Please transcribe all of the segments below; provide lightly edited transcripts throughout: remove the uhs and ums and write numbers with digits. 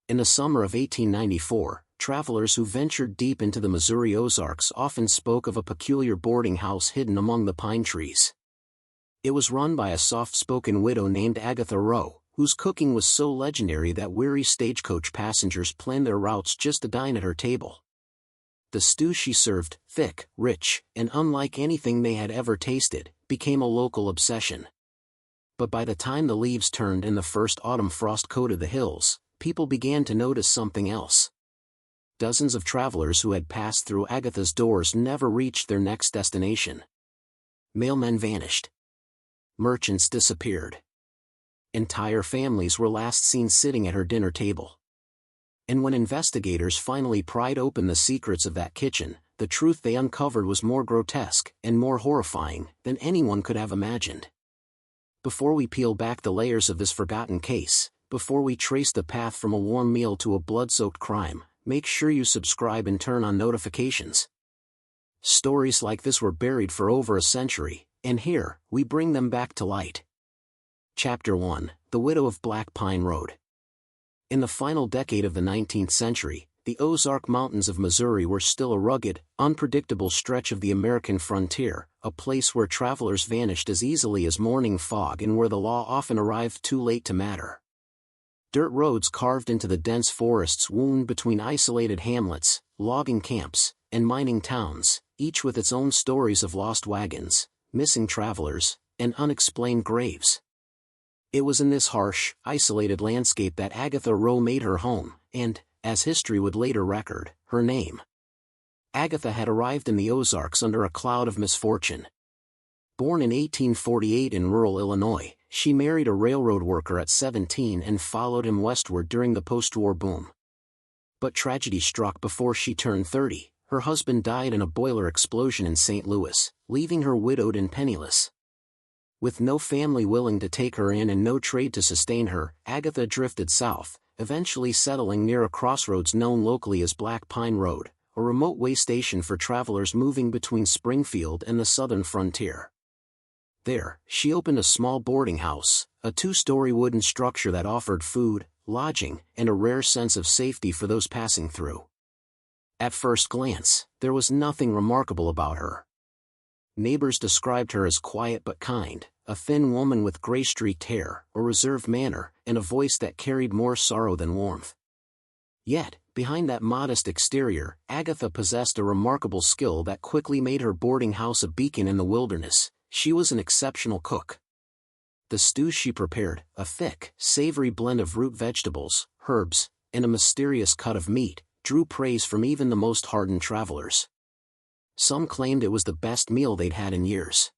In the summer of 1894, travelers who ventured deep into the Missouri Ozarks often spoke of a peculiar boarding house hidden among the pine trees. It was run by a soft-spoken widow named Agatha Rowe, whose cooking was so legendary that weary stagecoach passengers planned their routes just to dine at her table. The stew she served, thick, rich, and unlike anything they had ever tasted, became a local obsession. But by the time the leaves turned and the first autumn frost coated the hills, people began to notice something else. Dozens of travelers who had passed through Agatha's doors never reached their next destination. Mailmen vanished. Merchants disappeared. Entire families were last seen sitting at her dinner table. And when investigators finally pried open the secrets of that kitchen, the truth they uncovered was more grotesque and more horrifying than anyone could have imagined. Before we peel back the layers of this forgotten case, before we trace the path from a warm meal to a blood-soaked crime, make sure you subscribe and turn on notifications. Stories like this were buried for over a century, and here, we bring them back to light. Chapter 1: The Widow of Black Pine Road. In the final decade of the 19th century, the Ozark Mountains of Missouri were still a rugged, unpredictable stretch of the American frontier, a place where travelers vanished as easily as morning fog and where the law often arrived too late to matter. Dirt roads carved into the dense forests wound between isolated hamlets, logging camps, and mining towns, each with its own stories of lost wagons, missing travelers, and unexplained graves. It was in this harsh, isolated landscape that Agatha Rowe made her home, and, as history would later record, her name. Agatha had arrived in the Ozarks under a cloud of misfortune. Born in 1848 in rural Illinois, she married a railroad worker at 17 and followed him westward during the post-war boom. But tragedy struck before she turned 30. Her husband died in a boiler explosion in St. Louis, leaving her widowed and penniless. With no family willing to take her in and no trade to sustain her, Agatha drifted south, eventually settling near a crossroads known locally as Black Pine Road, a remote way station for travelers moving between Springfield and the southern frontier. There, she opened a small boarding house, a two-story wooden structure that offered food, lodging, and a rare sense of safety for those passing through. At first glance, there was nothing remarkable about her. Neighbors described her as quiet but kind, a thin woman with gray-streaked hair, a reserved manner, and a voice that carried more sorrow than warmth. Yet, behind that modest exterior, Agatha possessed a remarkable skill that quickly made her boarding house a beacon in the wilderness. She was an exceptional cook. The stews she prepared, a thick, savory blend of root vegetables, herbs, and a mysterious cut of meat, drew praise from even the most hardened travelers. Some claimed it was the best meal they'd had in years.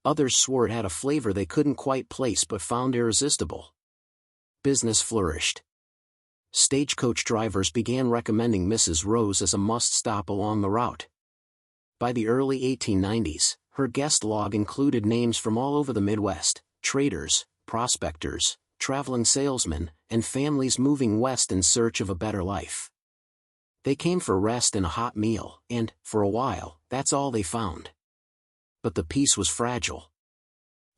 Others swore it had a flavor they couldn't quite place but found irresistible. Business flourished. Stagecoach drivers began recommending Mrs. Rowe's as a must-stop along the route. By the early 1890s, her guest log included names from all over the Midwest: traders, prospectors, traveling salesmen, and families moving west in search of a better life. They came for rest and a hot meal, and, for a while, that's all they found. But the peace was fragile.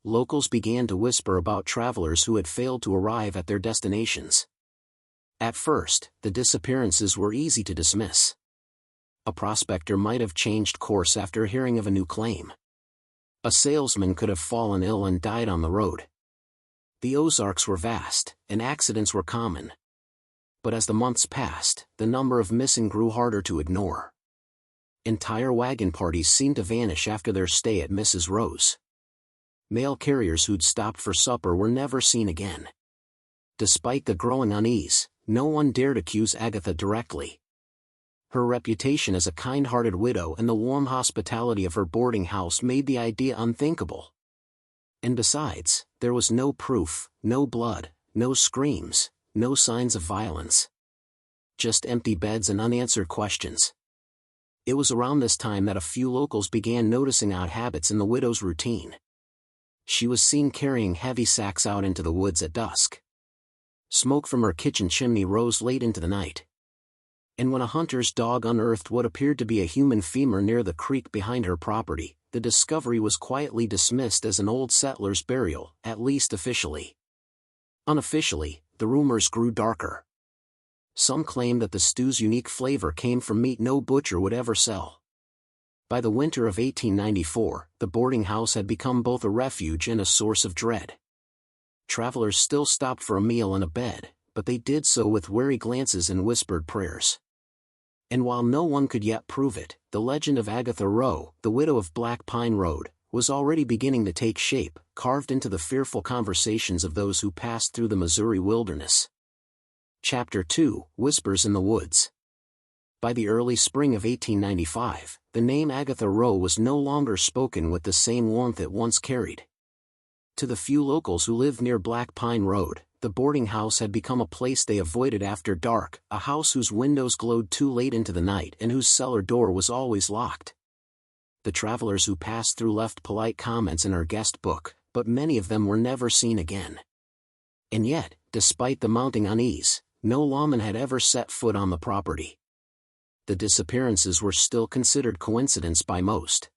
Locals began to whisper about travelers who had failed to arrive at their destinations. At first, the disappearances were easy to dismiss. A prospector might have changed course after hearing of a new claim. A salesman could have fallen ill and died on the road. The Ozarks were vast, and accidents were common. But as the months passed, the number of missing grew harder to ignore. Entire wagon parties seemed to vanish after their stay at Mrs. Rowe's. Mail carriers who'd stopped for supper were never seen again. Despite the growing unease, no one dared accuse Agatha directly. Her reputation as a kind-hearted widow and the warm hospitality of her boarding house made the idea unthinkable. And besides, there was no proof, no blood, no screams, no signs of violence. Just empty beds and unanswered questions. It was around this time that a few locals began noticing odd habits in the widow's routine. She was seen carrying heavy sacks out into the woods at dusk. Smoke from her kitchen chimney rose late into the night. And when a hunter's dog unearthed what appeared to be a human femur near the creek behind her property, the discovery was quietly dismissed as an old settler's burial, at least officially. Unofficially, the rumors grew darker. Some claim that the stew's unique flavor came from meat no butcher would ever sell. By the winter of 1894, the boarding house had become both a refuge and a source of dread. Travelers still stopped for a meal and a bed, but they did so with wary glances and whispered prayers. And while no one could yet prove it, the legend of Agatha Rowe, the widow of Black Pine Road, was already beginning to take shape, carved into the fearful conversations of those who passed through the Missouri wilderness. Chapter 2: Whispers in the Woods. By the early spring of 1895, the name Agatha Rowe was no longer spoken with the same warmth it once carried. To the few locals who lived near Black Pine Road, the boarding house had become a place they avoided after dark, a house whose windows glowed too late into the night and whose cellar door was always locked. The travelers who passed through left polite comments in our guest book, but many of them were never seen again. And yet, despite the mounting unease, no lawman had ever set foot on the property. The disappearances were still considered coincidence by most.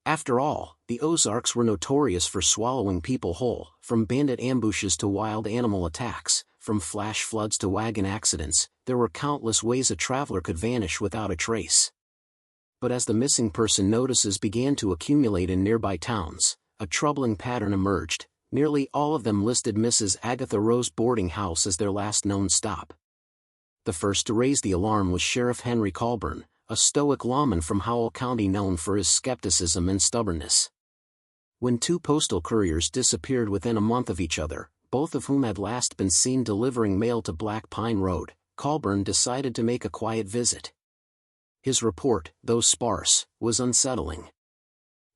After all, the Ozarks were notorious for swallowing people whole, from bandit ambushes to wild animal attacks, from flash floods to wagon accidents. There were countless ways a traveler could vanish without a trace. But as the missing person notices began to accumulate in nearby towns, a troubling pattern emerged. Nearly all of them listed Mrs. Agatha Rowe's boarding house as their last known stop. The first to raise the alarm was Sheriff Henry Colburn, a stoic lawman from Howell County known for his skepticism and stubbornness. When two postal couriers disappeared within a month of each other, both of whom had last been seen delivering mail to Black Pine Road, Colburn decided to make a quiet visit. His report, though sparse, was unsettling.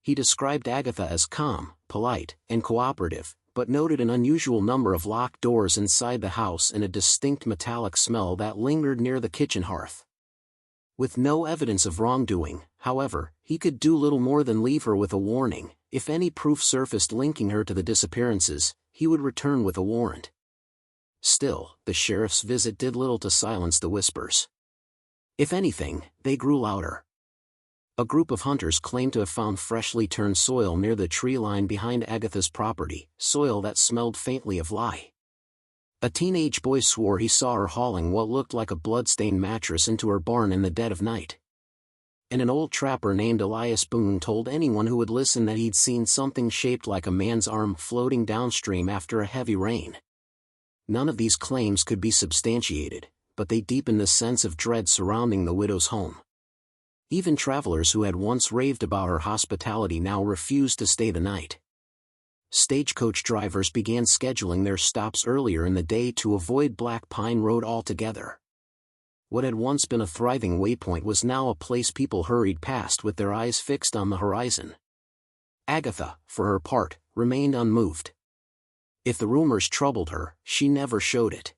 He described Agatha as calm, polite, and cooperative, but noted an unusual number of locked doors inside the house and a distinct metallic smell that lingered near the kitchen hearth. With no evidence of wrongdoing, however, he could do little more than leave her with a warning. If any proof surfaced linking her to the disappearances, he would return with a warrant. Still, the sheriff's visit did little to silence the whispers. If anything, they grew louder. A group of hunters claimed to have found freshly turned soil near the tree line behind Agatha's property, soil that smelled faintly of lye. A teenage boy swore he saw her hauling what looked like a blood-stained mattress into her barn in the dead of night. And an old trapper named Elias Boone told anyone who would listen that he'd seen something shaped like a man's arm floating downstream after a heavy rain. None of these claims could be substantiated, but they deepened the sense of dread surrounding the widow's home. Even travelers who had once raved about her hospitality now refused to stay the night. Stagecoach drivers began scheduling their stops earlier in the day to avoid Black Pine Road altogether. What had once been a thriving waypoint was now a place people hurried past with their eyes fixed on the horizon. Agatha, for her part, remained unmoved. If the rumors troubled her, she never showed it.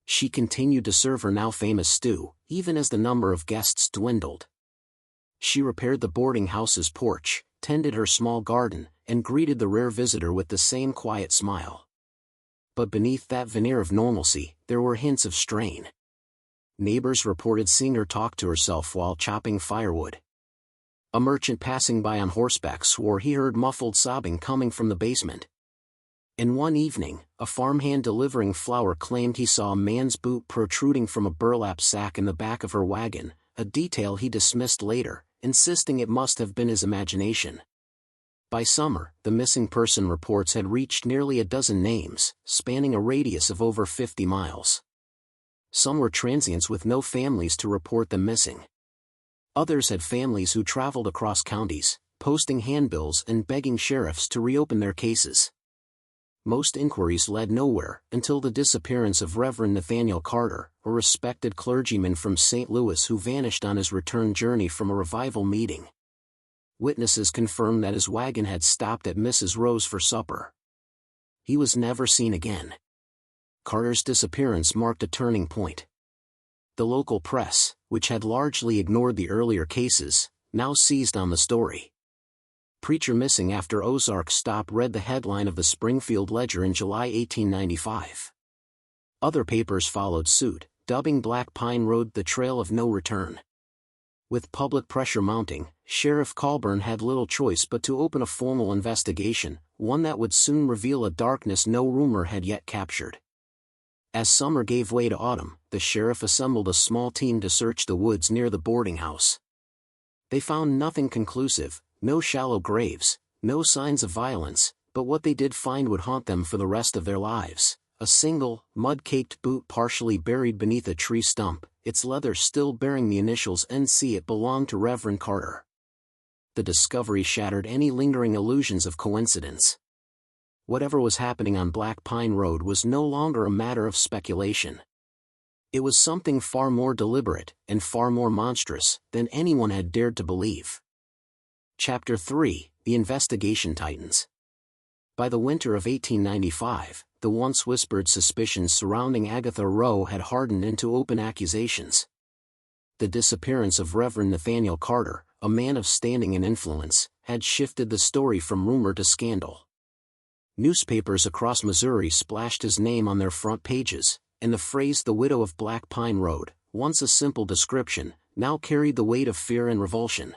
She continued to serve her now famous stew, even as the number of guests dwindled. She repaired the boarding house's porch, tended her small garden, and greeted the rare visitor with the same quiet smile. But beneath that veneer of normalcy, there were hints of strain. Neighbors reported seeing her talk to herself while chopping firewood. A merchant passing by on horseback swore he heard muffled sobbing coming from the basement. And one evening, a farmhand delivering flour claimed he saw a man's boot protruding from a burlap sack in the back of her wagon, a detail he dismissed later, insisting it must have been his imagination. By summer, the missing person reports had reached nearly a dozen names, spanning a radius of over 50 miles. Some were transients with no families to report them missing. Others had families who traveled across counties, posting handbills and begging sheriffs to reopen their cases. Most inquiries led nowhere until the disappearance of Reverend Nathaniel Carter, a respected clergyman from St. Louis who vanished on his return journey from a revival meeting. Witnesses confirmed that his wagon had stopped at Mrs. Rowe's for supper. He was never seen again. Carter's disappearance marked a turning point. The local press, which had largely ignored the earlier cases, now seized on the story. Preacher Missing After Ozarks Stop read the headline of the Springfield Ledger in July 1895. Other papers followed suit, dubbing Black Pine Road the Trail of No Return. With public pressure mounting, Sheriff Colburn had little choice but to open a formal investigation, one that would soon reveal a darkness no rumor had yet captured. As summer gave way to autumn, the sheriff assembled a small team to search the woods near the boarding house. They found nothing conclusive, no shallow graves, no signs of violence, but what they did find would haunt them for the rest of their lives. A single, mud-caked boot partially buried beneath a tree stump, its leather still bearing the initials NC. It belonged to Reverend Carter. The discovery shattered any lingering illusions of coincidence. Whatever was happening on Black Pine Road was no longer a matter of speculation. It was something far more deliberate, and far more monstrous, than anyone had dared to believe. Chapter 3: The Investigation Tightens. By the winter of 1895, the once whispered suspicions surrounding Agatha Rowe had hardened into open accusations. The disappearance of Reverend Nathaniel Carter, a man of standing and influence, had shifted the story from rumor to scandal. Newspapers across Missouri splashed his name on their front pages, and the phrase "the widow of Black Pine Road," once a simple description, now carried the weight of fear and revulsion.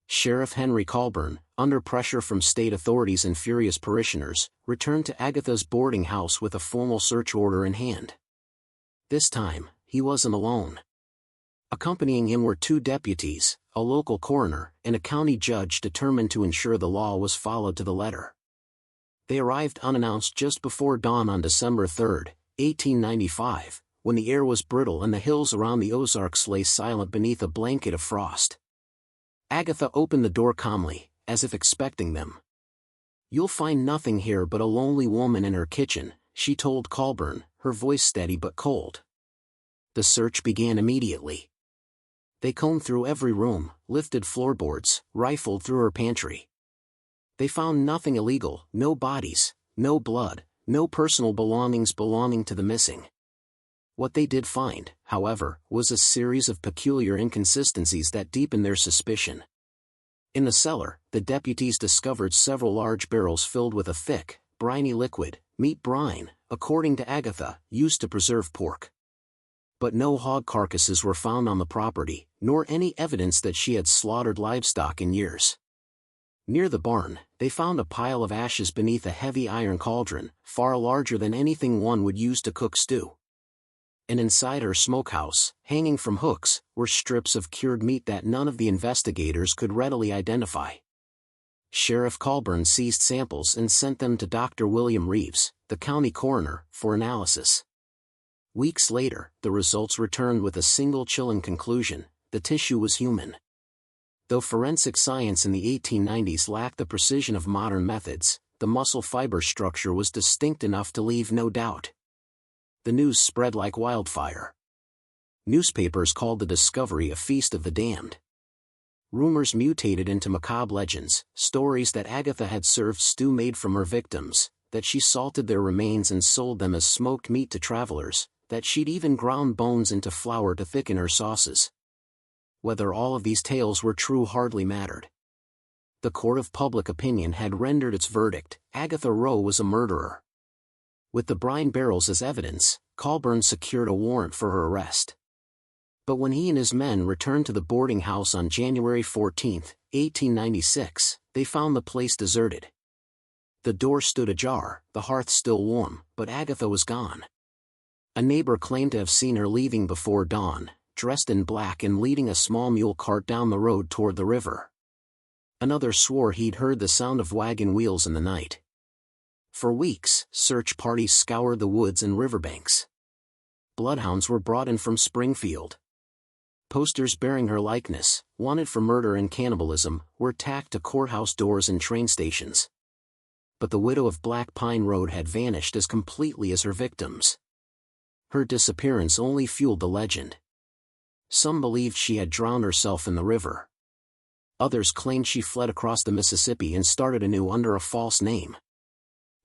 Sheriff Henry Colburn, under pressure from state authorities and furious parishioners, returned to Agatha's boarding house with a formal search order in hand. This time, he wasn't alone. Accompanying him were 2 deputies, a local coroner, and a county judge determined to ensure the law was followed to the letter. They arrived unannounced just before dawn on December 3, 1895, when the air was brittle and the hills around the Ozarks lay silent beneath a blanket of frost. Agatha opened the door calmly, as if expecting them. "You'll find nothing here but a lonely woman in her kitchen," she told Colburn, her voice steady but cold. The search began immediately. They combed through every room, lifted floorboards, rifled through her pantry. They found nothing illegal, no bodies, no blood, no personal belongings belonging to the missing. What they did find, however, was a series of peculiar inconsistencies that deepened their suspicion. In the cellar, the deputies discovered several large barrels filled with a thick, briny liquid, meat brine, according to Agatha, used to preserve pork. But no hog carcasses were found on the property, nor any evidence that she had slaughtered livestock in years. Near the barn, they found a pile of ashes beneath a heavy iron cauldron, far larger than anything one would use to cook stew. And inside her smokehouse, hanging from hooks, were strips of cured meat that none of the investigators could readily identify. Sheriff Colburn seized samples and sent them to Dr. William Reeves, the county coroner, for analysis. Weeks later, the results returned with a single chilling conclusion: the tissue was human. Though forensic science in the 1890s lacked the precision of modern methods, the muscle fiber structure was distinct enough to leave no doubt. The news spread like wildfire. Newspapers called the discovery a feast of the damned. Rumors mutated into macabre legends, stories that Agatha had served stew made from her victims, that she salted their remains and sold them as smoked meat to travelers, that she'd even ground bones into flour to thicken her sauces. Whether all of these tales were true hardly mattered. The court of public opinion had rendered its verdict: Agatha Rowe was a murderer. With the brine barrels as evidence, Colburn secured a warrant for her arrest. But when he and his men returned to the boarding house on January 14, 1896, they found the place deserted. The door stood ajar, the hearth still warm, but Agatha was gone. A neighbor claimed to have seen her leaving before dawn, dressed in black and leading a small mule cart down the road toward the river. Another swore he'd heard the sound of wagon wheels in the night. For weeks, search parties scoured the woods and riverbanks. Bloodhounds were brought in from Springfield. Posters bearing her likeness, wanted for murder and cannibalism, were tacked to courthouse doors and train stations. But the widow of Black Pine Road had vanished as completely as her victims. Her disappearance only fueled the legend. Some believed she had drowned herself in the river. Others claimed she fled across the Mississippi and started anew under a false name.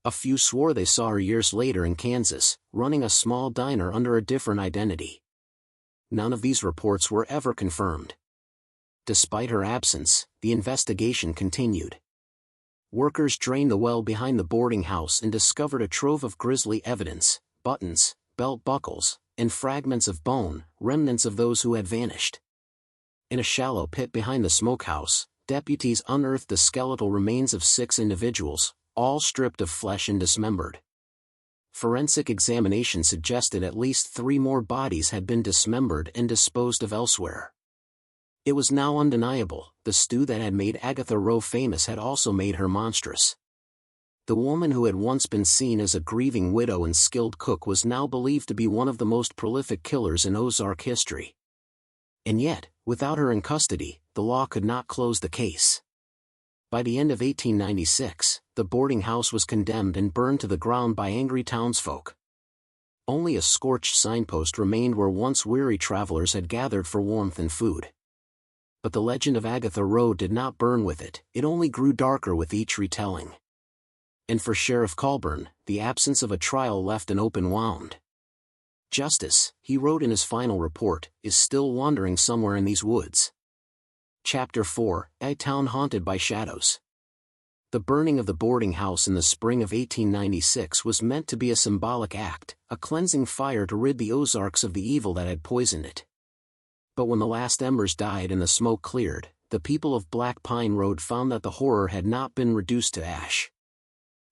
A few swore they saw her years later in Kansas, running a small diner under a different identity. None of these reports were ever confirmed. Despite her absence, the investigation continued. Workers drained the well behind the boarding house and discovered a trove of grisly evidence: buttons, belt buckles, and fragments of bone, remnants of those who had vanished. In a shallow pit behind the smokehouse, deputies unearthed the skeletal remains of 6 individuals, all stripped of flesh and dismembered. forensic examination suggested at least 3 more bodies had been dismembered and disposed of elsewhere. It was now undeniable, the stew that had made Agatha Rowe famous had also made her monstrous. The woman who had once been seen as a grieving widow and skilled cook was now believed to be one of the most prolific killers in Ozark history. And yet, without her in custody, the law could not close the case. By the end of 1896, the boarding house was condemned and burned to the ground by angry townsfolk. Only a scorched signpost remained where once weary travelers had gathered for warmth and food. But the legend of Agatha Rowe did not burn with it, it only grew darker with each retelling. And for Sheriff Colburn, the absence of a trial left an open wound. Justice, he wrote in his final report, is still wandering somewhere in these woods. Chapter 4, A Town Haunted by Shadows. The burning of the boarding house in the spring of 1896 was meant to be a symbolic act, a cleansing fire to rid the Ozarks of the evil that had poisoned it. But when the last embers died and the smoke cleared, the people of Black Pine Road found that the horror had not been reduced to ash.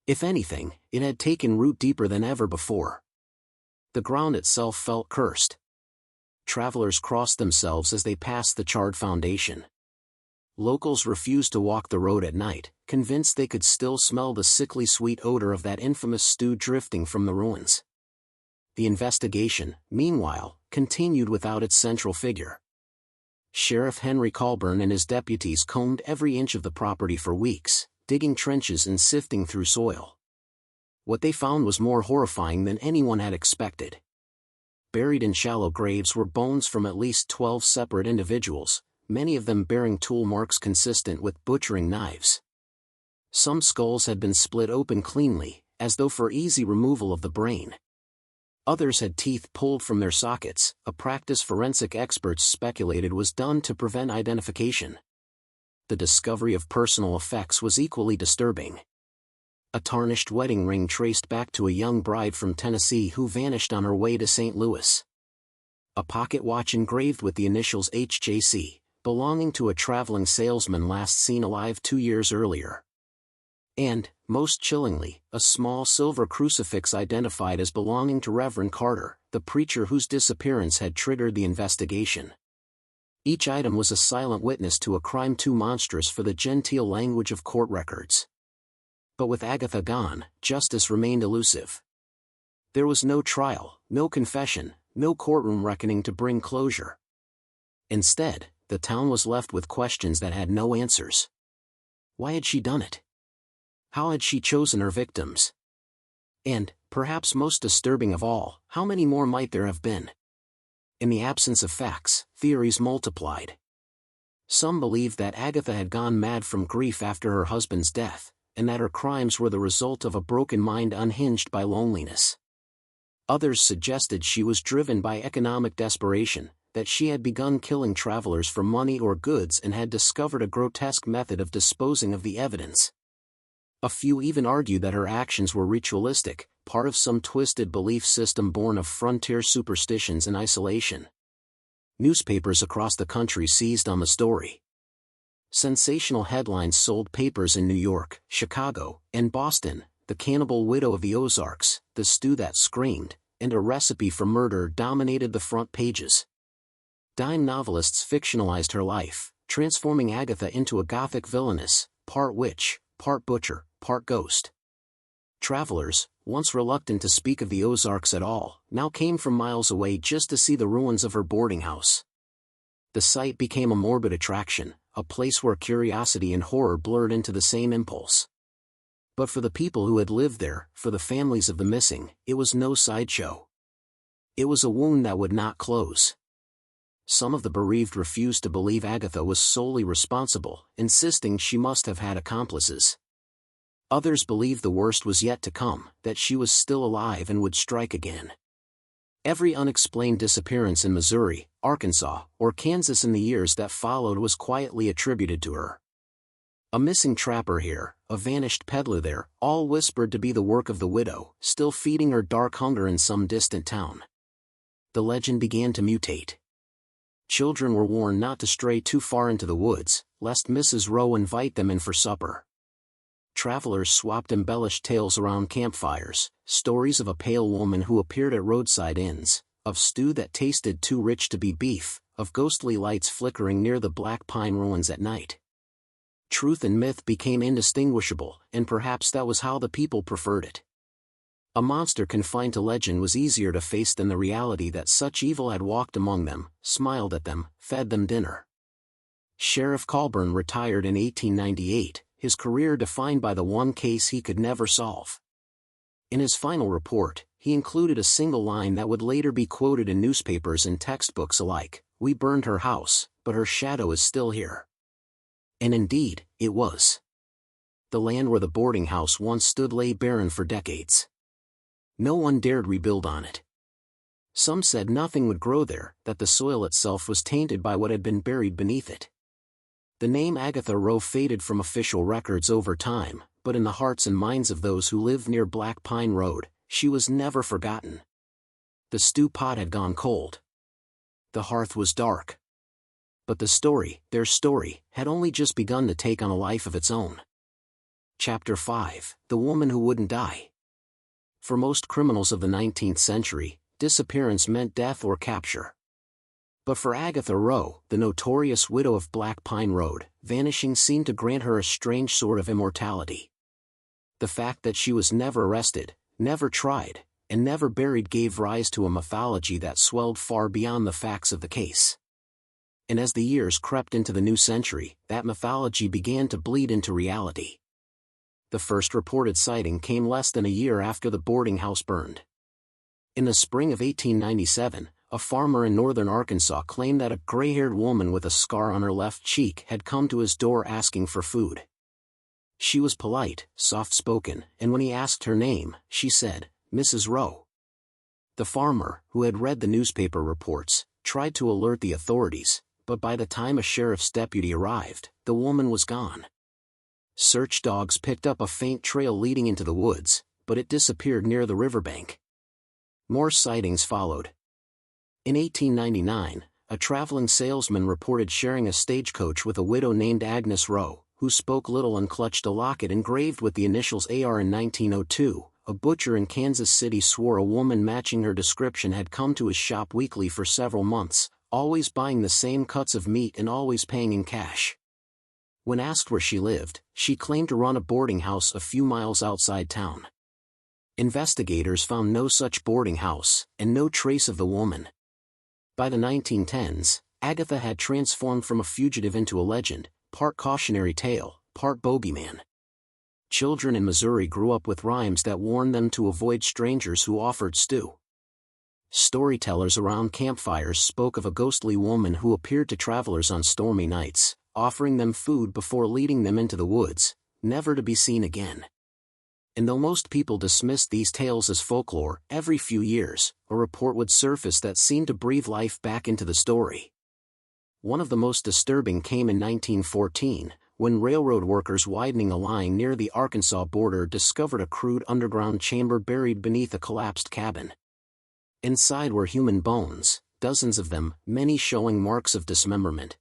If anything, it had taken root deeper than ever before. The ground itself felt cursed. Travelers crossed themselves as they passed the charred foundation. Locals refused to walk the road at night, convinced they could still smell the sickly sweet odor of that infamous stew drifting from the ruins. The investigation, meanwhile, continued without its central figure. Sheriff Henry Colburn and his deputies combed every inch of the property for weeks, digging trenches and sifting through soil. What they found was more horrifying than anyone had expected. Buried in shallow graves were bones from at least 12 separate individuals, many of them bearing tool marks consistent with butchering knives. Some skulls had been split open cleanly, as though for easy removal of the brain. Others had teeth pulled from their sockets, a practice forensic experts speculated was done to prevent identification. The discovery of personal effects was equally disturbing. A tarnished wedding ring traced back to a young bride from Tennessee who vanished on her way to St. Louis. A pocket watch engraved with the initials HJC, belonging to a traveling salesman last seen alive 2 years earlier. And, most chillingly, a small silver crucifix identified as belonging to Reverend Carter, the preacher whose disappearance had triggered the investigation. Each item was a silent witness to a crime too monstrous for the genteel language of court records. But with Agatha gone, justice remained elusive. There was no trial, no confession, no courtroom reckoning to bring closure. Instead, the town was left with questions that had no answers. Why had she done it? How had she chosen her victims? And, perhaps most disturbing of all, how many more might there have been? In the absence of facts, theories multiplied. Some believed that Agatha had gone mad from grief after her husband's death, and that her crimes were the result of a broken mind unhinged by loneliness. Others suggested she was driven by economic desperation, that she had begun killing travelers for money or goods and had discovered a grotesque method of disposing of the evidence. A few even argued that her actions were ritualistic, part of some twisted belief system born of frontier superstitions and isolation. Newspapers across the country seized on the story. Sensational headlines sold papers in New York, Chicago, and Boston: "The Cannibal Widow of the Ozarks, the Stew That Screamed," and "A Recipe for Murder" dominated the front pages. Dime novelists fictionalized her life, transforming Agatha into a gothic villainess, part witch, part butcher, part ghost. Travelers, once reluctant to speak of the Ozarks at all, now came from miles away just to see the ruins of her boarding house. The site became a morbid attraction, a place where curiosity and horror blurred into the same impulse. But for the people who had lived there, for the families of the missing, it was no sideshow. It was a wound that would not close. Some of the bereaved refused to believe Agatha was solely responsible, insisting she must have had accomplices. Others believed the worst was yet to come, that she was still alive and would strike again. Every unexplained disappearance in Missouri, Arkansas, or Kansas in the years that followed was quietly attributed to her. A missing trapper here, a vanished peddler there, all whispered to be the work of the widow, still feeding her dark hunger in some distant town. The legend began to mutate. Children were warned not to stray too far into the woods, lest Mrs. Rowe invite them in for supper. travelers swapped embellished tales around campfires, stories of a pale woman who appeared at roadside inns, of stew that tasted too rich to be beef, of ghostly lights flickering near the black pine ruins at night. Truth and myth became indistinguishable, and perhaps that was how the people preferred it. A monster confined to legend was easier to face than the reality that such evil had walked among them, smiled at them, fed them dinner. Sheriff Colburn retired in 1898, his career defined by the one case he could never solve. In his final report, he included a single line that would later be quoted in newspapers and textbooks alike: "We burned her house, but her shadow is still here." And indeed, it was. The land where the boarding house once stood lay barren for decades. No one dared rebuild on it. Some said nothing would grow there, that the soil itself was tainted by what had been buried beneath it. The name Agatha Rowe faded from official records over time, but in the hearts and minds of those who lived near Black Pine Road, she was never forgotten. The stew pot had gone cold. The hearth was dark. But the story, their story, had only just begun to take on a life of its own. Chapter 5: The Woman Who Wouldn't Die. For most criminals of the 19th century, disappearance meant death or capture. But for Agatha Rowe, the notorious widow of Black Pine Road, vanishing seemed to grant her a strange sort of immortality. The fact that she was never arrested, never tried, and never buried gave rise to a mythology that swelled far beyond the facts of the case. And as the years crept into the new century, that mythology began to bleed into reality. The first reported sighting came less than a year after the boarding house burned. In the spring of 1897, a farmer in northern Arkansas claimed that a gray-haired woman with a scar on her left cheek had come to his door asking for food. She was polite, soft-spoken, and when he asked her name, she said, "Mrs. Rowe." The farmer, who had read the newspaper reports, tried to alert the authorities, but by the time a sheriff's deputy arrived, the woman was gone. Search dogs picked up a faint trail leading into the woods, but it disappeared near the riverbank. More sightings followed. In 1899, a traveling salesman reported sharing a stagecoach with a widow named Agnes Rowe, who spoke little and clutched a locket engraved with the initials AR. In 1902, a butcher in Kansas City swore a woman matching her description had come to his shop weekly for several months, always buying the same cuts of meat and always paying in cash. When asked where she lived, she claimed to run a boarding house a few miles outside town. Investigators found no such boarding house, and no trace of the woman. By the 1910s, Agatha had transformed from a fugitive into a legend, part cautionary tale, part bogeyman. Children in Missouri grew up with rhymes that warned them to avoid strangers who offered stew. Storytellers around campfires spoke of a ghostly woman who appeared to travelers on stormy nights, offering them food before leading them into the woods, never to be seen again. And though most people dismissed these tales as folklore, every few years, a report would surface that seemed to breathe life back into the story. One of the most disturbing came in 1914, when railroad workers widening a line near the Arkansas border discovered a crude underground chamber buried beneath a collapsed cabin. Inside were human bones, dozens of them, many showing marks of dismemberment.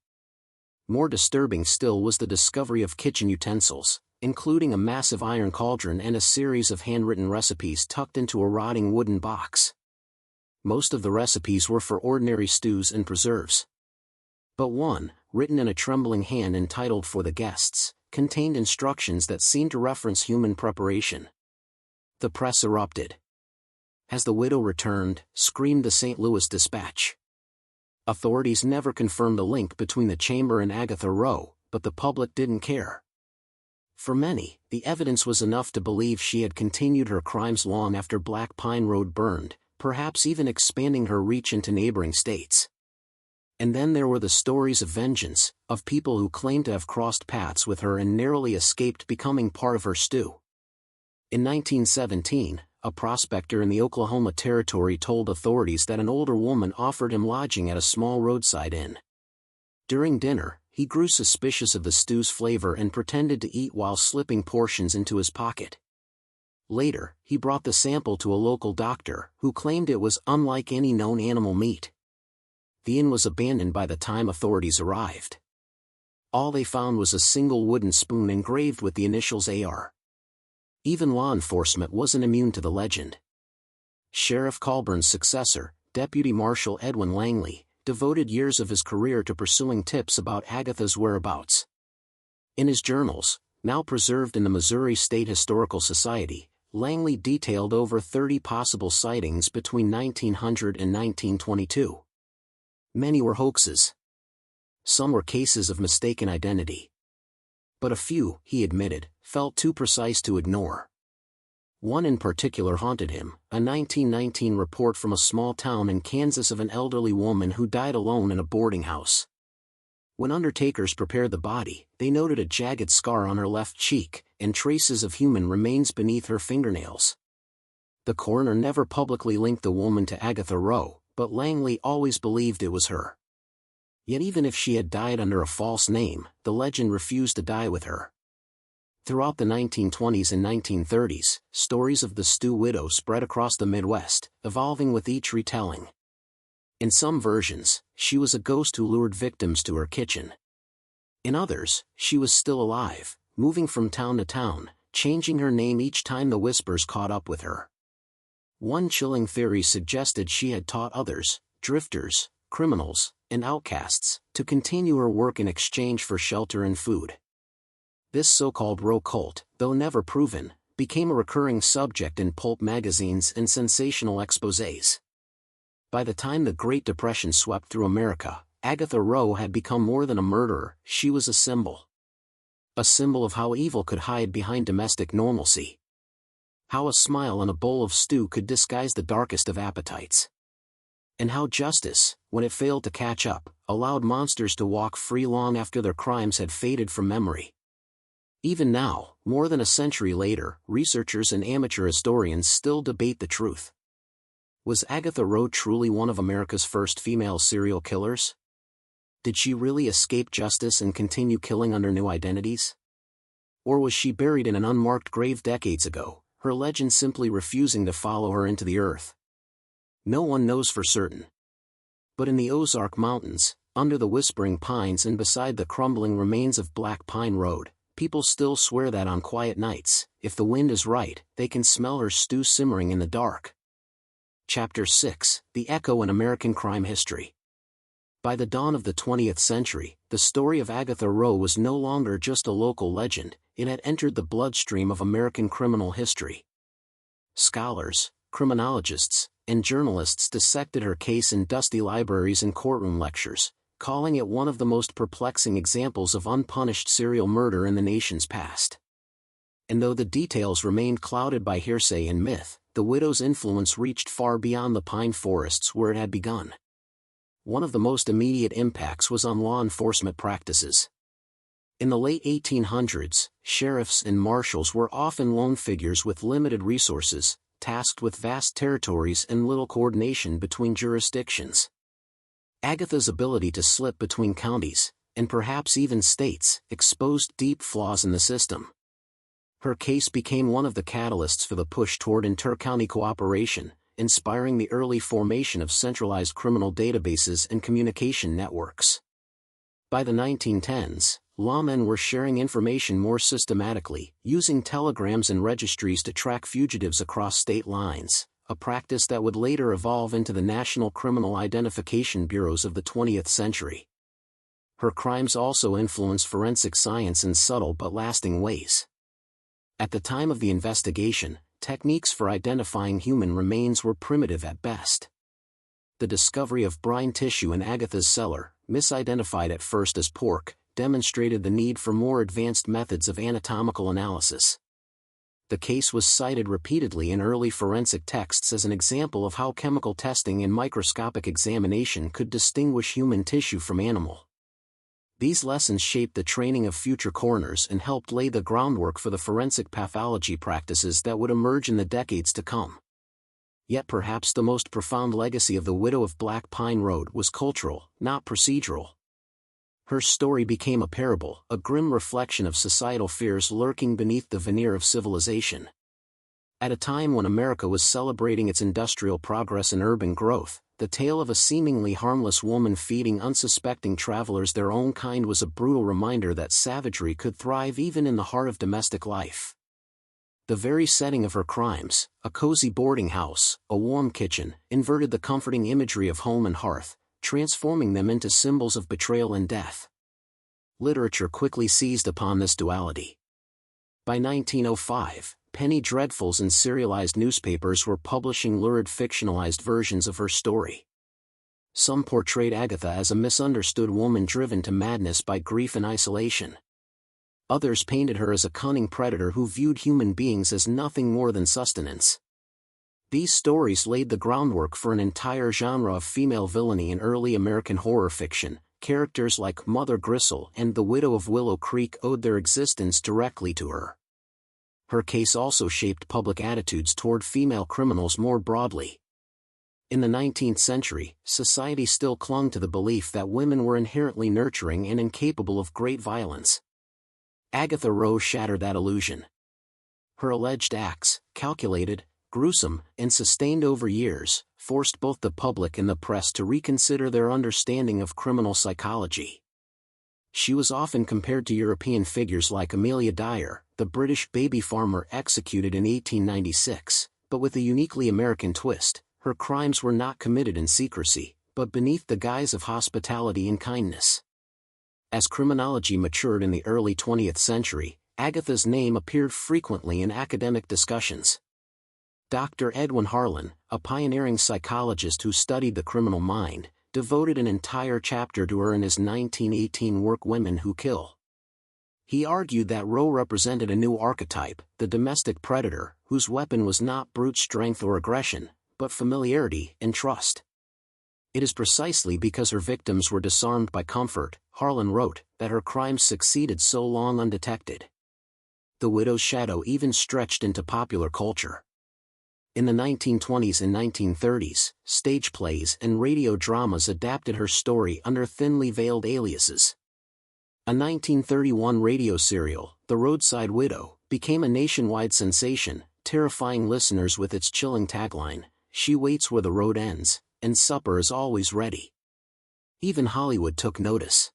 More disturbing still was the discovery of kitchen utensils, including a massive iron cauldron and a series of handwritten recipes tucked into a rotting wooden box. Most of the recipes were for ordinary stews and preserves. But one, written in a trembling hand entitled "For the Guests," contained instructions that seemed to reference human preparation. The press erupted. As the widow returned, screamed the St. Louis Dispatch. Authorities never confirmed the link between the chamber and Agatha Rowe, but the public didn't care. For many, the evidence was enough to believe she had continued her crimes long after Black Pine Road burned, perhaps even expanding her reach into neighboring states. And then there were the stories of vengeance, of people who claimed to have crossed paths with her and narrowly escaped becoming part of her stew. In 1917, a prospector in the Oklahoma Territory told authorities that an older woman offered him lodging at a small roadside inn. During dinner, he grew suspicious of the stew's flavor and pretended to eat while slipping portions into his pocket. Later, he brought the sample to a local doctor, who claimed it was unlike any known animal meat. The inn was abandoned by the time authorities arrived. All they found was a single wooden spoon engraved with the initials AR. Even law enforcement wasn't immune to the legend. Sheriff Colburn's successor, Deputy Marshal Edwin Langley, devoted years of his career to pursuing tips about Agatha's whereabouts. In his journals, now preserved in the Missouri State Historical Society, Langley detailed over 30 possible sightings between 1900 and 1922. Many were hoaxes. Some were cases of mistaken identity. But a few, he admitted, felt too precise to ignore. One in particular haunted him, a 1919 report from a small town in Kansas of an elderly woman who died alone in a boarding house. When undertakers prepared the body, they noted a jagged scar on her left cheek, and traces of human remains beneath her fingernails. The coroner never publicly linked the woman to Agatha Rowe, but Langley always believed it was her. Yet even if she had died under a false name, the legend refused to die with her. Throughout the 1920s and 1930s, stories of the Stu Widow spread across the Midwest, evolving with each retelling. In some versions, she was a ghost who lured victims to her kitchen. In others, she was still alive, moving from town to town, changing her name each time the whispers caught up with her. One chilling theory suggested she had taught others, drifters, criminals, and outcasts, to continue her work in exchange for shelter and food. This so-called Rowe cult, though never proven, became a recurring subject in pulp magazines and sensational exposés. By the time the Great Depression swept through America, Agatha Rowe had become more than a murderer, she was a symbol. A symbol of how evil could hide behind domestic normalcy. How a smile and a bowl of stew could disguise the darkest of appetites. And how justice, when it failed to catch up, allowed monsters to walk free long after their crimes had faded from memory. Even now, more than a century later, researchers and amateur historians still debate the truth. Was Agatha Rowe truly one of America's first female serial killers? Did she really escape justice and continue killing under new identities? Or was she buried in an unmarked grave decades ago, her legend simply refusing to follow her into the earth? No one knows for certain. But in the Ozark Mountains, under the whispering pines and beside the crumbling remains of Black Pine Road, people still swear that on quiet nights, if the wind is right, they can smell her stew simmering in the dark. Chapter 6: The Echo in American Crime History. By the dawn of the 20th century, the story of Agatha Rowe was no longer just a local legend, it had entered the bloodstream of American criminal history. Scholars, criminologists, and journalists dissected her case in dusty libraries and courtroom lectures, calling it one of the most perplexing examples of unpunished serial murder in the nation's past. And though the details remained clouded by hearsay and myth, the widow's influence reached far beyond the pine forests where it had begun. One of the most immediate impacts was on law enforcement practices. In the late 1800s, sheriffs and marshals were often lone figures with limited resources, tasked with vast territories and little coordination between jurisdictions. Agatha's ability to slip between counties, and perhaps even states, exposed deep flaws in the system. Her case became one of the catalysts for the push toward inter-county cooperation, inspiring the early formation of centralized criminal databases and communication networks. By the 1910s, lawmen were sharing information more systematically, using telegrams and registries to track fugitives across state lines, a practice that would later evolve into the National Criminal Identification Bureaus of the 20th century. Her crimes also influenced forensic science in subtle but lasting ways. At the time of the investigation, techniques for identifying human remains were primitive at best. The discovery of brine tissue in Agatha's cellar, misidentified at first as pork, demonstrated the need for more advanced methods of anatomical analysis. The case was cited repeatedly in early forensic texts as an example of how chemical testing and microscopic examination could distinguish human tissue from animal. These lessons shaped the training of future coroners and helped lay the groundwork for the forensic pathology practices that would emerge in the decades to come. Yet perhaps the most profound legacy of the widow of Black Pine Road was cultural, not procedural. Her story became a parable, a grim reflection of societal fears lurking beneath the veneer of civilization. At a time when America was celebrating its industrial progress and urban growth, the tale of a seemingly harmless woman feeding unsuspecting travelers their own kind was a brutal reminder that savagery could thrive even in the heart of domestic life. The very setting of her crimes, a cozy boarding house, a warm kitchen, inverted the comforting imagery of home and hearth, transforming them into symbols of betrayal and death. Literature quickly seized upon this duality. By 1905, penny dreadfuls and serialized newspapers were publishing lurid fictionalized versions of her story. Some portrayed Agatha as a misunderstood woman driven to madness by grief and isolation. Others painted her as a cunning predator who viewed human beings as nothing more than sustenance. These stories laid the groundwork for an entire genre of female villainy in early American horror fiction. Characters like Mother Gristle and the Widow of Willow Creek owed their existence directly to her. Her case also shaped public attitudes toward female criminals more broadly. In the 19th century, society still clung to the belief that women were inherently nurturing and incapable of great violence. Agatha Rowe shattered that illusion. Her alleged acts, calculated, gruesome, and sustained over years, forced both the public and the press to reconsider their understanding of criminal psychology. She was often compared to European figures like Amelia Dyer, the British baby farmer executed in 1896, but with a uniquely American twist. Her crimes were not committed in secrecy, but beneath the guise of hospitality and kindness. As criminology matured in the early 20th century, Agatha's name appeared frequently in academic discussions. Dr. Edwin Harlan, a pioneering psychologist who studied the criminal mind, devoted an entire chapter to her in his 1918 work Women Who Kill. He argued that Rowe represented a new archetype, the domestic predator, whose weapon was not brute strength or aggression, but familiarity and trust. It is precisely because her victims were disarmed by comfort, Harlan wrote, that her crimes succeeded so long undetected. The widow's shadow even stretched into popular culture. In the 1920s and 1930s, stage plays and radio dramas adapted her story under thinly veiled aliases. A 1931 radio serial, The Roadside Widow, became a nationwide sensation, terrifying listeners with its chilling tagline, "She waits where the road ends, and supper is always ready." Even Hollywood took notice.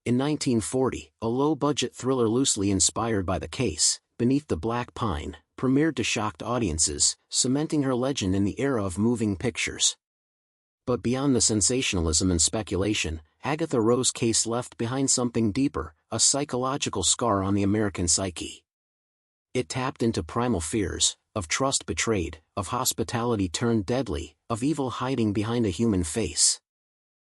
In 1940, a low-budget thriller loosely inspired by the case, Beneath the Black Pine, premiered to shocked audiences, cementing her legend in the era of moving pictures. But beyond the sensationalism and speculation, Agatha Rowe's case left behind something deeper, a psychological scar on the American psyche. It tapped into primal fears, of trust betrayed, of hospitality turned deadly, of evil hiding behind a human face.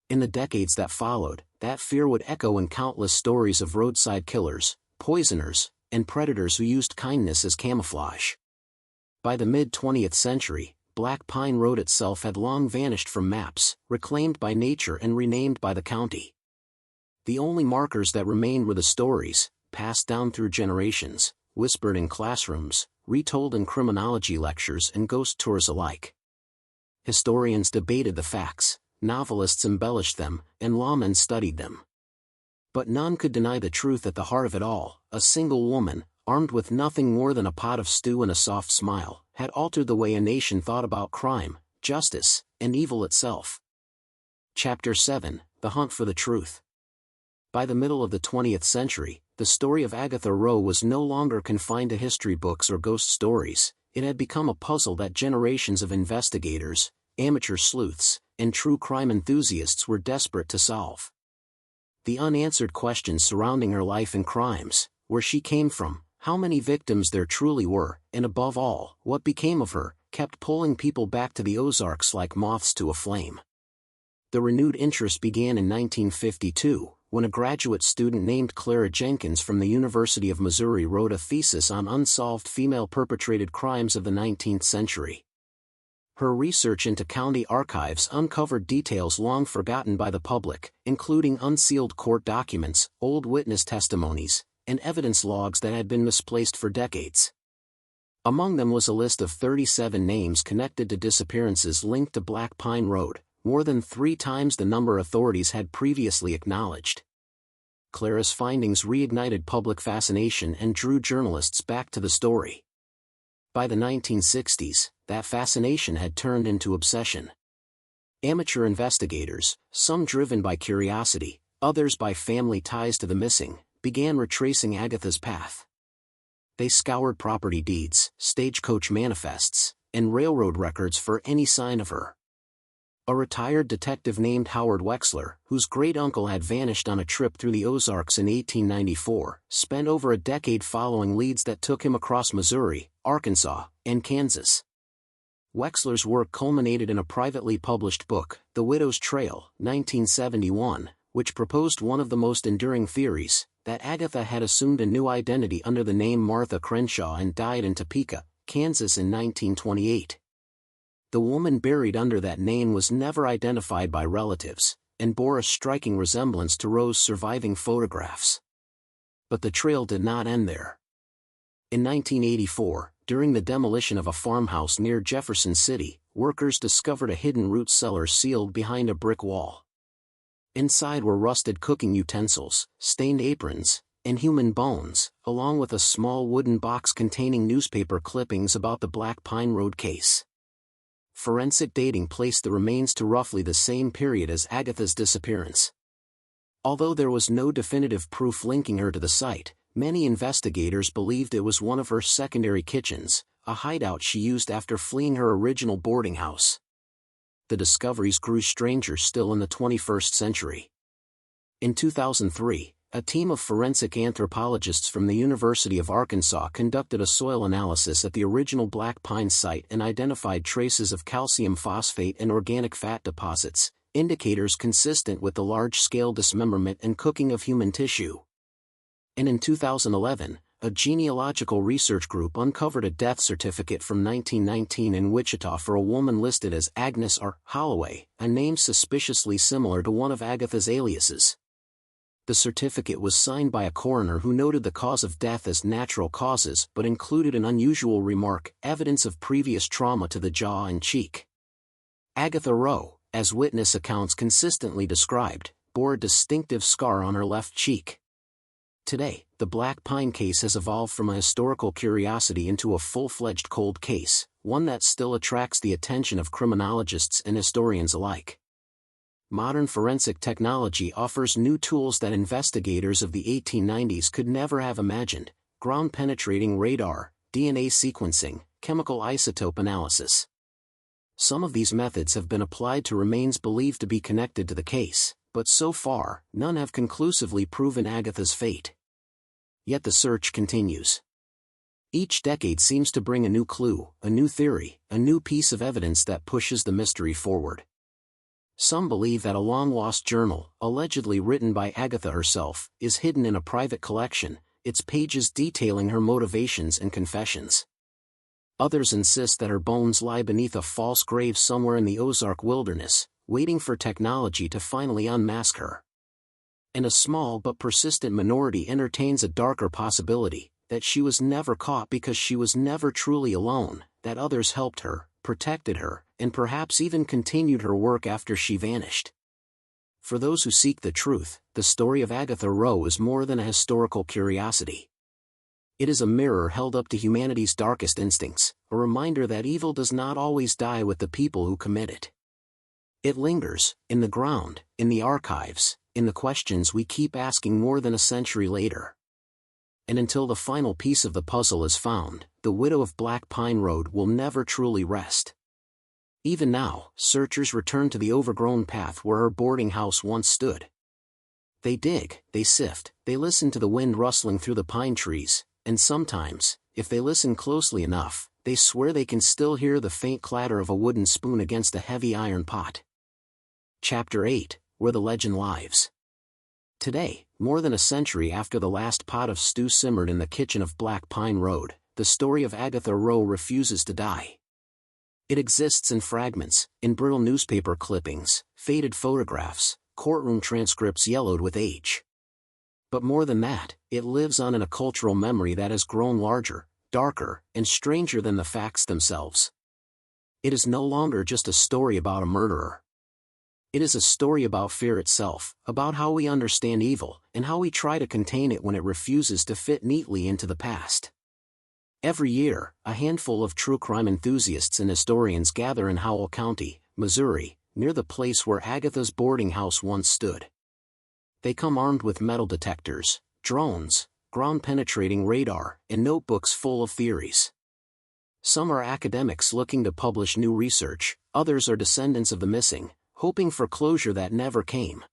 In the decades that followed, that fear would echo in countless stories of roadside killers, poisoners, and predators who used kindness as camouflage. By the mid-20th century, Black Pine Road itself had long vanished from maps, reclaimed by nature and renamed by the county. The only markers that remained were the stories, passed down through generations, whispered in classrooms, retold in criminology lectures and ghost tours alike. Historians debated the facts, novelists embellished them, and lawmen studied them. But none could deny the truth at the heart of it all. A single woman, armed with nothing more than a pot of stew and a soft smile, had altered the way a nation thought about crime, justice, and evil itself. Chapter 7, The Hunt for the Truth. By the middle of the 20th century, the story of Agatha Rowe was no longer confined to history books or ghost stories. It had become a puzzle that generations of investigators, amateur sleuths, and true crime enthusiasts were desperate to solve. The unanswered questions surrounding her life and crimes, where she came from, how many victims there truly were, and above all, what became of her, kept pulling people back to the Ozarks like moths to a flame. The renewed interest began in 1952, when a graduate student named Clara Jenkins from the University of Missouri wrote a thesis on unsolved female-perpetrated crimes of the 19th century. Her research into county archives uncovered details long forgotten by the public, including unsealed court documents, old witness testimonies, and evidence logs that had been misplaced for decades. Among them was a list of 37 names connected to disappearances linked to Black Pine Road, more than 3 times the number authorities had previously acknowledged. Clara's findings reignited public fascination and drew journalists back to the story. By the 1960s, that fascination had turned into obsession. Amateur investigators, some driven by curiosity, others by family ties to the missing, began retracing Agatha's path. They scoured property deeds, stagecoach manifests, and railroad records for any sign of her. A retired detective named Howard Wexler, whose great-uncle had vanished on a trip through the Ozarks in 1894, spent over a decade following leads that took him across Missouri, Arkansas, and Kansas. Wexler's work culminated in a privately published book, The Widow's Trail, 1971, which proposed one of the most enduring theories, that Agatha had assumed a new identity under the name Martha Crenshaw and died in Topeka, Kansas in 1928. The woman buried under that name was never identified by relatives, and bore a striking resemblance to Rowe's surviving photographs. But the trail did not end there. In 1984, during the demolition of a farmhouse near Jefferson City, workers discovered a hidden root cellar sealed behind a brick wall. Inside were rusted cooking utensils, stained aprons, and human bones, along with a small wooden box containing newspaper clippings about the Black Pine Road case. Forensic dating placed the remains to roughly the same period as Agatha's disappearance. Although there was no definitive proof linking her to the site, many investigators believed it was one of her secondary kitchens, a hideout she used after fleeing her original boarding house. The discoveries grew stranger still in the 21st century. In 2003, a team of forensic anthropologists from the University of Arkansas conducted a soil analysis at the original Black Pine site and identified traces of calcium phosphate and organic fat deposits, indicators consistent with the large-scale dismemberment and cooking of human tissue. And in 2011, a genealogical research group uncovered a death certificate from 1919 in Wichita for a woman listed as Agnes R. Holloway, a name suspiciously similar to one of Agatha's aliases. The certificate was signed by a coroner who noted the cause of death as natural causes but included an unusual remark, evidence of previous trauma to the jaw and cheek. Agatha Rowe, as witness accounts consistently described, bore a distinctive scar on her left cheek. Today, the Black Pine case has evolved from a historical curiosity into a full-fledged cold case, one that still attracts the attention of criminologists and historians alike. Modern forensic technology offers new tools that investigators of the 1890s could never have imagined: ground-penetrating radar, DNA sequencing, chemical isotope analysis. Some of these methods have been applied to remains believed to be connected to the case, but so far, none have conclusively proven Agatha's fate. Yet the search continues. Each decade seems to bring a new clue, a new theory, a new piece of evidence that pushes the mystery forward. Some believe that a long-lost journal, allegedly written by Agatha herself, is hidden in a private collection, its pages detailing her motivations and confessions. Others insist that her bones lie beneath a false grave somewhere in the Ozark wilderness, waiting for technology to finally unmask her. And a small but persistent minority entertains a darker possibility, that she was never caught because she was never truly alone, that others helped her, protected her, and perhaps even continued her work after she vanished. For those who seek the truth, the story of Agatha Rowe is more than a historical curiosity. It is a mirror held up to humanity's darkest instincts, a reminder that evil does not always die with the people who commit it. It lingers, in the ground, in the archives, in the questions we keep asking more than a century later. And until the final piece of the puzzle is found, the widow of Black Pine Road will never truly rest. Even now, searchers return to the overgrown path where her boarding house once stood. They dig, they sift, they listen to the wind rustling through the pine trees, and sometimes, if they listen closely enough, they swear they can still hear the faint clatter of a wooden spoon against a heavy iron pot. Chapter 8, Where the Legend Lives. Today, more than a century after the last pot of stew simmered in the kitchen of Black Pine Road, the story of Agatha Rowe refuses to die. It exists in fragments, in brittle newspaper clippings, faded photographs, courtroom transcripts yellowed with age. But more than that, it lives on in a cultural memory that has grown larger, darker, and stranger than the facts themselves. It is no longer just a story about a murderer. It is a story about fear itself, about how we understand evil, and how we try to contain it when it refuses to fit neatly into the past. Every year, a handful of true crime enthusiasts and historians gather in Howell County, Missouri, near the place where Agatha's boarding house once stood. They come armed with metal detectors, drones, ground-penetrating radar, and notebooks full of theories. Some are academics looking to publish new research, others are descendants of the missing, hoping for closure that never came.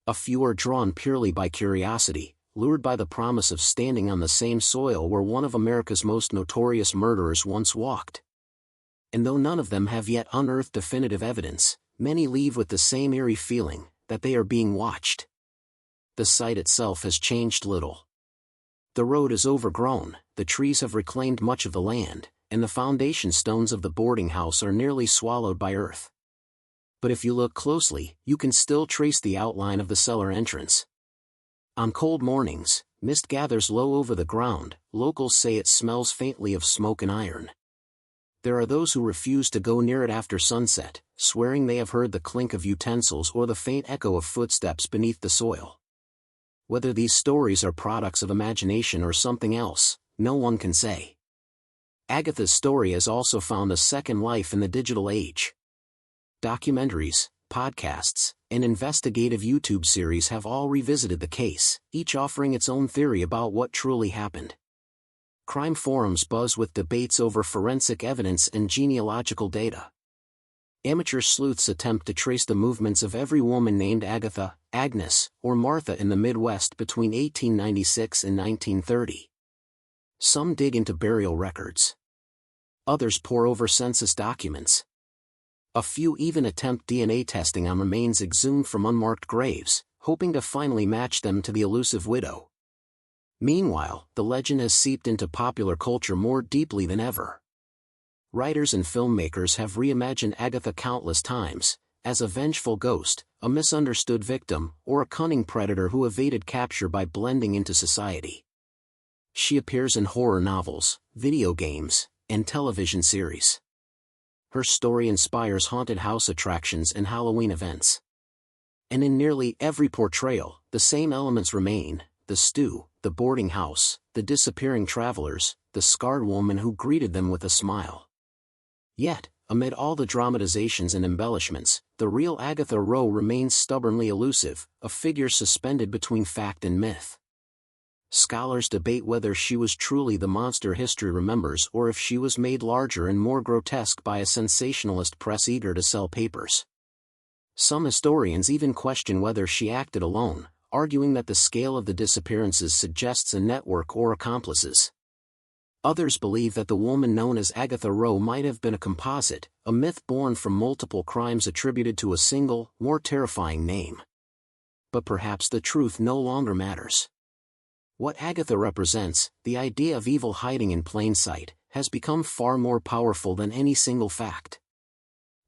A few are drawn purely by curiosity, lured by the promise of standing on the same soil where one of America's most notorious murderers once walked. And though none of them have yet unearthed definitive evidence, many leave with the same eerie feeling, that they are being watched. The site itself has changed little. The road is overgrown, the trees have reclaimed much of the land, and the foundation stones of the boarding house are nearly swallowed by earth. But if you look closely, you can still trace the outline of the cellar entrance. On cold mornings, mist gathers low over the ground, locals say it smells faintly of smoke and iron. There are those who refuse to go near it after sunset, swearing they have heard the clink of utensils or the faint echo of footsteps beneath the soil. Whether these stories are products of imagination or something else, no one can say. Agatha's story has also found a second life in the digital age. Documentaries, podcasts, and investigative YouTube series have all revisited the case, each offering its own theory about what truly happened. Crime forums buzz with debates over forensic evidence and genealogical data. Amateur sleuths attempt to trace the movements of every woman named Agatha, Agnes, or Martha in the Midwest between 1896 and 1930. Some dig into burial records. Others pore over census documents. A few even attempt DNA testing on remains exhumed from unmarked graves, hoping to finally match them to the elusive widow. Meanwhile, the legend has seeped into popular culture more deeply than ever. Writers and filmmakers have reimagined Agatha countless times, as a vengeful ghost, a misunderstood victim, or a cunning predator who evaded capture by blending into society. She appears in horror novels, video games, and television series. Her story inspires haunted house attractions and Halloween events. And in nearly every portrayal, the same elements remain: the stew, the boarding house, the disappearing travelers, the scarred woman who greeted them with a smile. Yet, amid all the dramatizations and embellishments, the real Agatha Rowe remains stubbornly elusive, a figure suspended between fact and myth. Scholars debate whether she was truly the monster history remembers or if she was made larger and more grotesque by a sensationalist press eager to sell papers. Some historians even question whether she acted alone, arguing that the scale of the disappearances suggests a network or accomplices. Others believe that the woman known as Agatha Rowe might have been a composite, a myth born from multiple crimes attributed to a single, more terrifying name. But perhaps the truth no longer matters. What Agatha represents, the idea of evil hiding in plain sight, has become far more powerful than any single fact.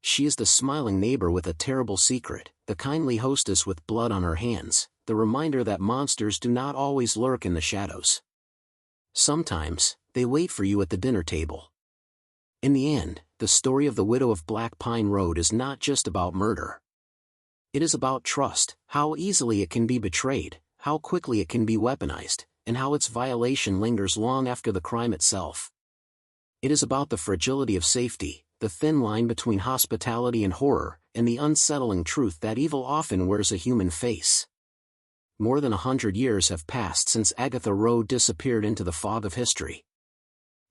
She is the smiling neighbor with a terrible secret, the kindly hostess with blood on her hands, the reminder that monsters do not always lurk in the shadows. Sometimes, they wait for you at the dinner table. In the end, the story of the widow of Black Pine Road is not just about murder. It is about trust, how easily it can be betrayed, how quickly it can be weaponized, and how its violation lingers long after the crime itself. It is about the fragility of safety, the thin line between hospitality and horror, and the unsettling truth that evil often wears a human face. More than 100 years have passed since Agatha Rowe disappeared into the fog of history.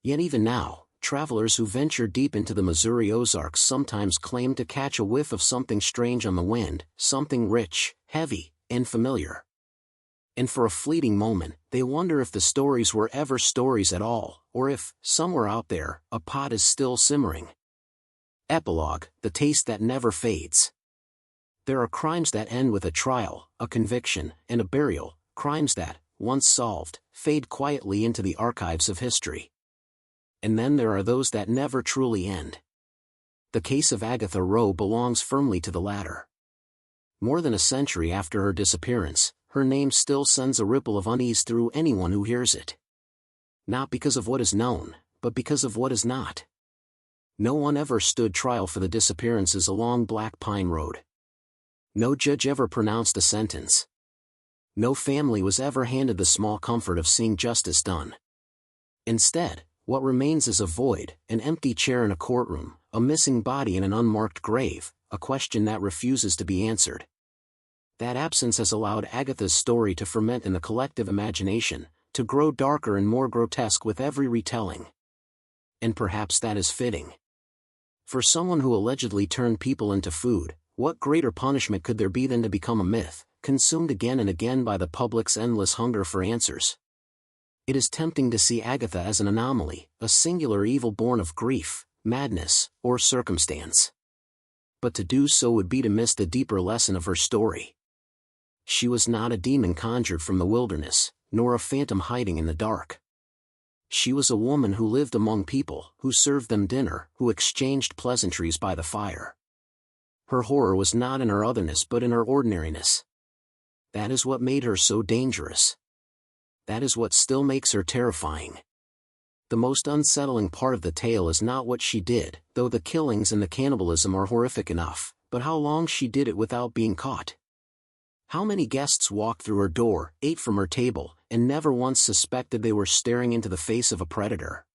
Yet even now, travelers who venture deep into the Missouri Ozarks sometimes claim to catch a whiff of something strange on the wind, something rich, heavy, and familiar. And for a fleeting moment, they wonder if the stories were ever stories at all, or if, somewhere out there, a pot is still simmering. Epilogue, the taste that never fades. There are crimes that end with a trial, a conviction, and a burial, crimes that, once solved, fade quietly into the archives of history. And then there are those that never truly end. The case of Agatha Rowe belongs firmly to the latter. More than a century after her disappearance, her name still sends a ripple of unease through anyone who hears it. Not because of what is known, but because of what is not. No one ever stood trial for the disappearances along Black Pine Road. No judge ever pronounced a sentence. No family was ever handed the small comfort of seeing justice done. Instead, what remains is a void, an empty chair in a courtroom, a missing body in an unmarked grave, a question that refuses to be answered. That absence has allowed Agatha's story to ferment in the collective imagination, to grow darker and more grotesque with every retelling. And perhaps that is fitting. For someone who allegedly turned people into food, what greater punishment could there be than to become a myth, consumed again and again by the public's endless hunger for answers? It is tempting to see Agatha as an anomaly, a singular evil born of grief, madness, or circumstance. But to do so would be to miss the deeper lesson of her story. She was not a demon conjured from the wilderness, nor a phantom hiding in the dark. She was a woman who lived among people, who served them dinner, who exchanged pleasantries by the fire. Her horror was not in her otherness but in her ordinariness. That is what made her so dangerous. That is what still makes her terrifying. The most unsettling part of the tale is not what she did, though the killings and the cannibalism are horrific enough, but how long she did it without being caught. How many guests walked through her door, ate from her table, and never once suspected they were staring into the face of a predator?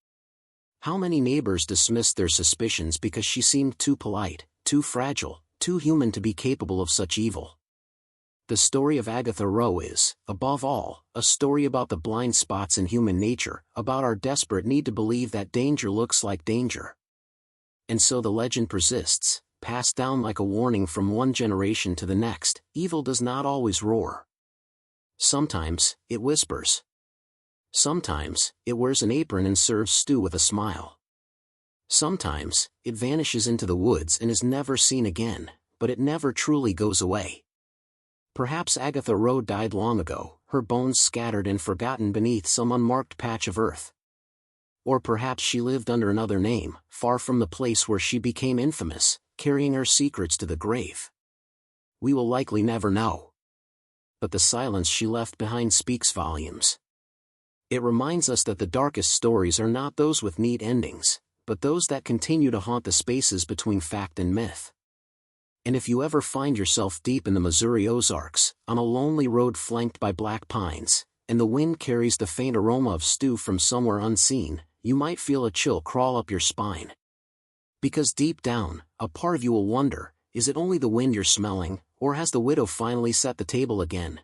How many neighbors dismissed their suspicions because she seemed too polite, too fragile, too human to be capable of such evil? The story of Agatha Rowe is, above all, a story about the blind spots in human nature, about our desperate need to believe that danger looks like danger. And so the legend persists, passed down like a warning from one generation to the next. Evil does not always roar. Sometimes, it whispers. Sometimes, it wears an apron and serves stew with a smile. Sometimes, it vanishes into the woods and is never seen again, but it never truly goes away. Perhaps Agatha Rowe died long ago, her bones scattered and forgotten beneath some unmarked patch of earth. Or perhaps she lived under another name, far from the place where she became infamous, carrying her secrets to the grave. We will likely never know. But the silence she left behind speaks volumes. It reminds us that the darkest stories are not those with neat endings, but those that continue to haunt the spaces between fact and myth. And if you ever find yourself deep in the Missouri Ozarks, on a lonely road flanked by black pines, and the wind carries the faint aroma of stew from somewhere unseen, you might feel a chill crawl up your spine. Because deep down, a part of you will wonder, is it only the wind you're smelling, or has the widow finally set the table again?